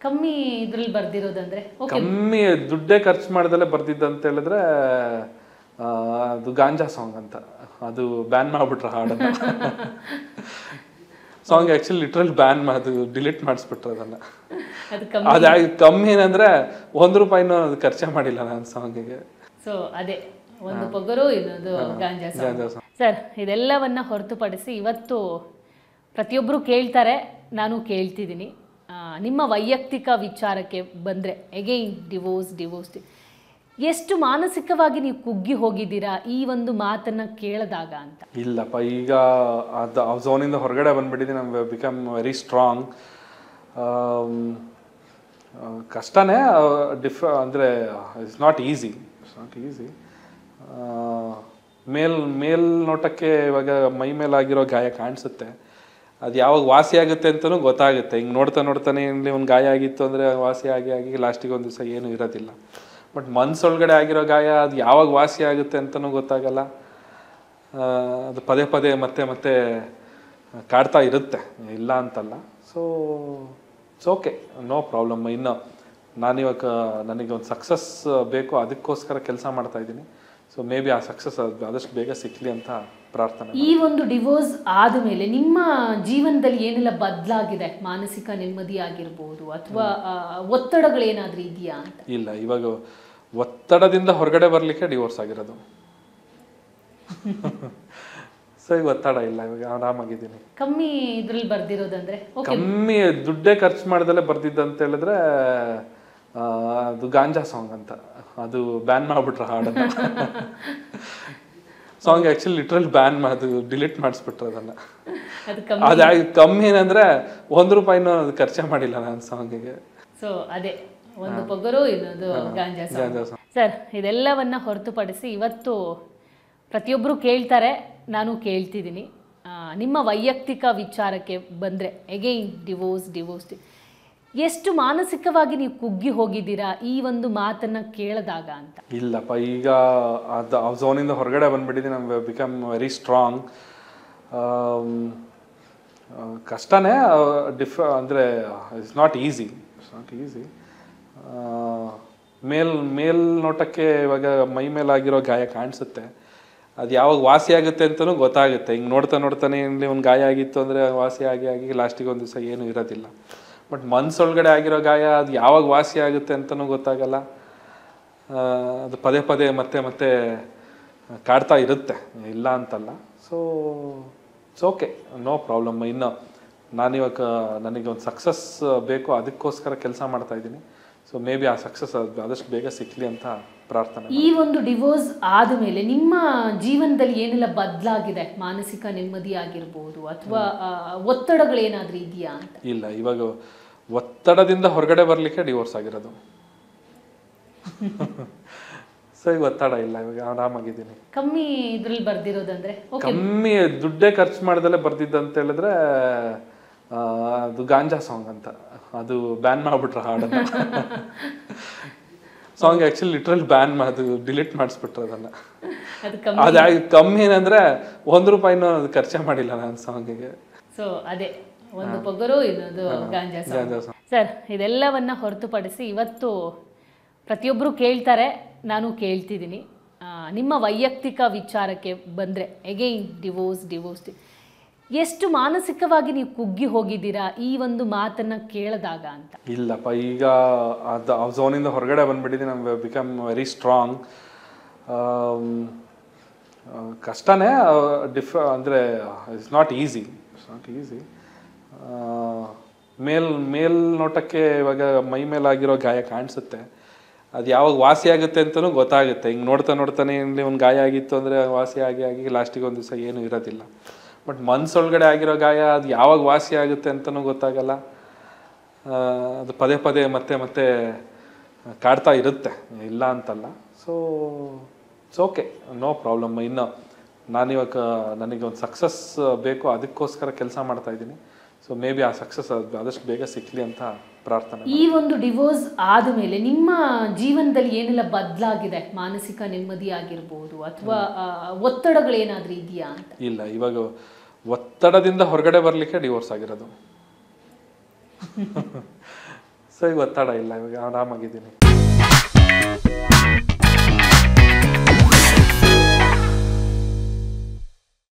ಕಮ್ಮಿ ಇದ್ರಲ್ಲಿ ಬರ್ದಿರೋದಂದ್ರೆ ಕಮ್ಮಿ ದುಡ್ಡೇ ಖರ್ಚು ಮಾಡ್ದಲ್ಲೇ ಬರ್ದಿದ್ದಂತ ಹೇಳಿದ್ರೆ ಅದು ಗಾಂಜಾ ಸಾಂಗ್ ಅಂತ. ಅದು ಬ್ಯಾನ್ ಮಾಡ್ಬಿಟ್ರ ಹಾಡನ್ನ. ಸಾಂಗ್ ಆಕ್ಚುಲಿ ಲಿಟ್ರಲ್ ಬ್ಯಾನ್ ಅದು ಡಿಲೀಟ್ ಮಾಡಿಸ್ಬಿಟ್ರು ಅದನ್ನ. ಅದು ಕಮ್ಮಿ ಏನಂದ್ರೆ ₹1 ಖರ್ಚೆ ಮಾಡಿಲ್ಲ ನಾನು ಸಾಂಗಿಗೆ. ಸೊ ಅದೇ ಒಂದು ಪೊಗರು ಇನ್ನೊಂದು ಗಾಂಜಾ ಸಾಂಗ್. ಸರ್, ಇದೆಲ್ಲವನ್ನ ಹೊರತುಪಡಿಸಿ ಇವತ್ತು ಪ್ರತಿಯೊಬ್ಬರು ಕೇಳ್ತಾರೆ, ನಾನು ಕೇಳ್ತಿದ್ದೀನಿ, ನಿಮ್ಮ ವೈಯಕ್ತಿಕ ವಿಚಾರಕ್ಕೆ ಬಂದರೆ ಎಗೈನ್ ಡಿವೋರ್ಸ್ ಎಷ್ಟು ಮಾನಸಿಕವಾಗಿ ನೀವು ಕುಗ್ಗಿ ಹೋಗಿದ್ದೀರಾ ಈ ಒಂದು ಮಾತನ್ನ ಕೇಳಿದಾಗ ಅಂತ? ಇಲ್ಲಪ್ಪ, ಈಗ ಅದು ಆ ಝೋನಿಂದ ಹೊರಗಡೆ ಬಂದ್ಬಿಟ್ಟಿದ್ದೀನಿ. ನಮ್ಗೆ ಬಿಕಮ್ ವೆರಿ ಸ್ಟ್ರಾಂಗ್. ಕಷ್ಟನೇ, ಅಂದರೆ ಇಟ್ಸ್ ನಾಟ್ ಈಸಿ. ಮೇಲ್ ನೋಟಕ್ಕೆ ಇವಾಗ ಮೈ ಮೇಲಾಗಿರೋ ಗಾಯ ಕಾಣಿಸುತ್ತೆ. ಅದು ಯಾವಾಗ ವಾಸಿ ಆಗುತ್ತೆ ಅಂತಲೂ ಗೊತ್ತಾಗುತ್ತೆ. ಹಿಂಗೆ ನೋಡ್ತಾನೆ ಇಲ್ಲಿ ಒಂದು ಗಾಯ ಆಗಿತ್ತು ಅಂದರೆ ವಾಸಿ ಆಗಿ ಲಾಸ್ಟಿಗೆ ಒಂದು ದಿವಸ ಏನೂ ಇರೋದಿಲ್ಲ. ಬಟ್ ಮನಸ್ಸೊಳಗಡೆ ಆಗಿರೋ ಗಾಯ ಅದು ಯಾವಾಗ ವಾಸಿ ಆಗುತ್ತೆ ಅಂತಲೂ ಗೊತ್ತಾಗಲ್ಲ. ಅದು ಪದೇ ಮತ್ತೆ ಕಾಡ್ತಾ ಇರುತ್ತೆ, ಇಲ್ಲ ಅಂತಲ್ಲ. So it's okay, no problem. ಇನ್ನು ನಾನಿವಾಗ ನನಗೆ ಒಂದು ಸಕ್ಸಸ್ ಬೇಕು, ಅದಕ್ಕೋಸ್ಕರ ಕೆಲಸ ಮಾಡ್ತಾ ಇದ್ದೀನಿ. ಸೊ ಮೇ ಬಿ ಆ ಸಕ್ಸಸ್ ಆದಷ್ಟು ಬೇಗ ಸಿಕ್ಕಲಿ ಅಂತ ಪ್ರಾರ್ಥನೆ. ಈ ಒಂದು ಡಿವೋರ್ಸ್ ಆದಮೇಲೆ ನಿಮ್ಮ ಜೀವನದಲ್ಲಿ ಏನೆಲ್ಲ ಬದಲಾಗಿದೆ? ಮಾನಸಿಕ ನೆಮ್ಮದಿ ಆಗಿರ್ಬೋದು ಅಥವಾ ಒತ್ತಡಗಳೇನಾದ್ರೂ ಇದೆಯಾ ಅಂತ? ಇಲ್ಲ, ಇವಾಗ ಒತ್ತಡದಿಂದ ಹೊರಗಡೆ ಬರಲಿಕ್ಕೆ ಡಿವೋರ್ಸ್ ಆಗಿರೋದು. ಸೊ ಈಗ ಒತ್ತಡ ಇಲ್ಲ, ಇವಾಗ ಆರಾಮಾಗಿದ್ದೀನಿ. ಕಮ್ಮಿ ಇದ್ರಲ್ಲಿ ಬರ್ದಿರೋದಂದ್ರೆ ಕಮ್ಮಿ ದುಡ್ಡೇ ಖರ್ಚು ಮಾಡ್ದಲ್ಲೇ ಬರ್ದಿದ್ದಂತ ಹೇಳಿದ್ರೆ ಅದು ಗಾಂಜಾ ಸಾಂಗ್ ಅಂತ. ಅದು ಬ್ಯಾನ್ ಮಾಡ್ಬಿಟ್ರ ಹಾಡನ್ನ. ಸಾಂಗ್ ಆಕ್ಚುಲಿ ಲಿಟ್ರಲ್ ಬ್ಯಾನ್ ಅದು ಡಿಲೀಟ್ ಮಾಡಿಸ್ಬಿಟ್ರು ಅದನ್ನ. ಅದು ಕಮ್ಮಿ ಏನಂದ್ರೆ ₹1 ಖರ್ಚೆ ಮಾಡಿಲ್ಲ ನಾನು ಸಾಂಗಿಗೆ. ಸೊ ಅದೇ ಒಂದು ಪೊಗರು ಇನ್ನೊಂದು ಗಾಂಜಾ ಸಾಂಗ್. ಸರ್, ಇದೆಲ್ಲವನ್ನ ಹೊರತುಪಡಿಸಿ ಇವತ್ತು ಪ್ರತಿಯೊಬ್ಬರು ಕೇಳ್ತಾರೆ, ನಾನು ಕೇಳ್ತಿದ್ದೀನಿ, ನಿಮ್ಮ ವೈಯಕ್ತಿಕ ವಿಚಾರಕ್ಕೆ ಬಂದರೆ ಎಗೈನ್ ಡಿವೋರ್ಸ್ ಎಷ್ಟು ಮಾನಸಿಕವಾಗಿ ನೀವು ಕುಗ್ಗಿ ಹೋಗಿದ್ದೀರಾ ಈ ಒಂದು ಮಾತನ್ನ ಕೇಳಿದಾಗ ಅಂತ? ಇಲ್ಲಪ್ಪ, ಈಗ ಅದು ಆ ಝೋನಿಂದ ಹೊರಗಡೆ ಬಂದ್ಬಿಟ್ಟಿದ್ದೀನಿ. ನಮ್ಗೆ ಬಿಕಮ್ ವೆರಿ ಸ್ಟ್ರಾಂಗ್. ಕಷ್ಟನೇ, ಅಂದರೆ ಇಟ್ಸ್ ನಾಟ್ ಈಸಿ. ಮೇಲ್ ನೋಟಕ್ಕೆ ಇವಾಗ ಮೈ ಮೇಲಾಗಿರೋ ಗಾಯ ಕಾಣಿಸುತ್ತೆ. ಅದು ಯಾವಾಗ ವಾಸಿ ಆಗುತ್ತೆ ಅಂತಲೂ ಗೊತ್ತಾಗುತ್ತೆ. ಹಿಂಗೆ ನೋಡ್ತಾನೆ ಇಲ್ಲಿ ಒಂದು ಗಾಯ ಆಗಿತ್ತು ಅಂದರೆ ವಾಸಿ ಆಗಿ ಲಾಸ್ಟಿಗೆ ಒಂದು ದಿವಸ ಏನೂ ಇರೋದಿಲ್ಲ. ಬಟ್ ಮನಸ್ಸೊಳಗಡೆ ಆಗಿರೋ ಗಾಯ ಅದು ಯಾವಾಗ ವಾಸಿ ಆಗುತ್ತೆ ಅಂತಲೂ ಗೊತ್ತಾಗಲ್ಲ. ಅದು ಪದೇ ಮತ್ತೆ ಕಾಡ್ತಾ ಇರುತ್ತೆ, ಇಲ್ಲ ಅಂತಲ್ಲ. So it's okay, no problem. ಇನ್ನು ನಾನಿವಾಗ ನನಗೆ ಒಂದು ಸಕ್ಸಸ್ ಬೇಕು, ಅದಕ್ಕೋಸ್ಕರ ಕೆಲಸ ಮಾಡ್ತಾ ಇದ್ದೀನಿ. ಸೊ ಮೇ ಬಿ ಆ ಸಕ್ಸಸ್ ಆದಷ್ಟು ಬೇಗ ಸಿಕ್ಕಲಿ ಅಂತ ಪ್ರಾರ್ಥನೆ. ಈ ಒಂದು ಡಿವೋರ್ಸ್ ಆದಮೇಲೆ ನಿಮ್ಮ ಜೀವನದಲ್ಲಿ ಏನೆಲ್ಲ ಬದಲಾಗಿದೆ? ಮಾನಸಿಕ ನೆಮ್ಮದಿ ಆಗಿರ್ಬೋದು ಅಥವಾ ಒತ್ತಡಗಳೇನಾದ್ರೂ ಇದೆಯಾ ಅಂತ? ಇಲ್ಲ, ಇವಾಗ ಒತ್ತಡದಿಂದ ಹೊರಗಡೆ ಬರಲಿಕ್ಕೆ ಡಿವೋರ್ಸ್ ಆಗಿರೋದು. ಸೊ ಈಗ ಒತ್ತಡ ಇಲ್ಲ, ಇವಾಗ ಆರಾಮಾಗಿದ್ದೀನಿ. ಕಮ್ಮಿ ಇದ್ರಲ್ಲಿ ಬರ್ದಿರೋದಂದ್ರೆ ಕಮ್ಮಿ ದುಡ್ಡೇ ಖರ್ಚು ಮಾಡ್ದಲ್ಲೇ ಬರ್ದಿದ್ದಂತ ಹೇಳಿದ್ರೆ ಅದು ಗಾಂಜಾ ಸಾಂಗ್ ಅಂತ. ಅದು ಬ್ಯಾನ್ ಮಾಡ್ಬಿಟ್ರ ಹಾಡನ್ನ. ಸಾಂಗ್ ಆಕ್ಚುಲಿ ಲಿಟ್ರಲ್ ಬ್ಯಾನ್ ಅದು ಡಿಲೀಟ್ ಮಾಡಿಸ್ಬಿಟ್ರು ಅದನ್ನ. ಅದು ಕಮ್ಮಿ ಏನಂದ್ರೆ ₹1 ಖರ್ಚೆ ಮಾಡಿಲ್ಲ ನಾನು ಸಾಂಗಿಗೆ. ಸೊ ಅದೇ ಒಂದು ಪೊಗರು ಇನ್ನೊಂದು ಗಾಂಜಾ ಸಾಂಗ್. ಸರ್, ಇದೆಲ್ಲವನ್ನ ಹೊರತುಪಡಿಸಿ ಇವತ್ತು ಪ್ರತಿಯೊಬ್ಬರು ಕೇಳ್ತಾರೆ, ನಾನು ಕೇಳ್ತಿದ್ದೀನಿ, ನಿಮ್ಮ ವೈಯಕ್ತಿಕ ವಿಚಾರಕ್ಕೆ ಬಂದರೆ ಎಗೈನ್ ಡಿವೋರ್ಸ್ ಎಷ್ಟು ಮಾನಸಿಕವಾಗಿ ನೀವು ಕುಗ್ಗಿ ಹೋಗಿದ್ದೀರಾ ಈ ಒಂದು ಮಾತನ್ನ ಕೇಳಿದಾಗ ಅಂತ? ಇಲ್ಲಪ್ಪ, ಈಗ ಅದು ಆ ಝೋನಿಂದ ಹೊರಗಡೆ ಬಂದ್ಬಿಟ್ಟಿದ್ದೀನಿ. ನಮ್ಗೆ ಬಿಕಮ್ ವೆರಿ ಸ್ಟ್ರಾಂಗ್. ಕಷ್ಟನೇ, ಅಂದರೆ ಇಟ್ಸ್ ನಾಟ್ ಈಸಿ. ಮೇಲ್ ನೋಟಕ್ಕೆ ಇವಾಗ ಮೈ ಮೇಲಾಗಿರೋ ಗಾಯ ಕಾಣಿಸುತ್ತೆ. ಅದು ಯಾವಾಗ ವಾಸಿ ಆಗುತ್ತೆ ಅಂತಲೂ ಗೊತ್ತಾಗುತ್ತೆ. ಹಿಂಗೆ ನೋಡ್ತಾನೆ ಇಲ್ಲಿ ಒಂದು ಗಾಯ ಆಗಿತ್ತು ಅಂದರೆ ವಾಸಿ ಆಗಿ ಲಾಸ್ಟಿಗೆ ಒಂದು ದಿವಸ ಏನೂ ಇರೋದಿಲ್ಲ. ಬಟ್ ಮನಸ್ಸೊಳಗಡೆ ಆಗಿರೋ ಗಾಯ ಅದು ಯಾವಾಗ ವಾಸಿ ಆಗುತ್ತೆ ಅಂತಲೂ ಗೊತ್ತಾಗಲ್ಲ. ಅದು ಪದೇ ಮತ್ತೆ ಕಾಡ್ತಾ ಇರುತ್ತೆ, ಇಲ್ಲ ಅಂತಲ್ಲ. So it's okay, no problem. ಇನ್ನು ನಾನಿವಾಗ ನನಗೆ ಒಂದು ಸಕ್ಸಸ್ ಬೇಕು, ಅದಕ್ಕೋಸ್ಕರ ಕೆಲಸ ಮಾಡ್ತಾ ಇದ್ದೀನಿ. ಸೊ ಮೇ ಬಿ ಆ ಸಕ್ಸಸ್ ಆದಷ್ಟು ಬೇಗ ಸಿಕ್ಕಲಿ ಅಂತ ಪ್ರಾರ್ಥನೆ. ಈ ಒಂದು ಡಿವೋರ್ಸ್ ಆದಮೇಲೆ ನಿಮ್ಮ ಜೀವನದಲ್ಲಿ ಏನೆಲ್ಲ ಬದಲಾಗಿದೆ? ಮಾನಸಿಕ ನೆಮ್ಮದಿ ಆಗಿರ್ಬೋದು ಅಥವಾ ಒತ್ತಡಗಳೇನಾದ್ರೂ ಇದೆಯಾ ಅಂತ? ಇಲ್ಲ, ಇವಾಗ ಒತ್ತಡದಿಂದ ಹೊರಗಡೆ ಬರಲಿಕ್ಕೆ ಡಿವೋರ್ಸ್ ಆಗಿರೋದು. ಸೊ ಈಗ ಒತ್ತಡ ಇಲ್ಲ, ಇವಾಗ ಆರಾಮಾಗಿದ್ದೀನಿ.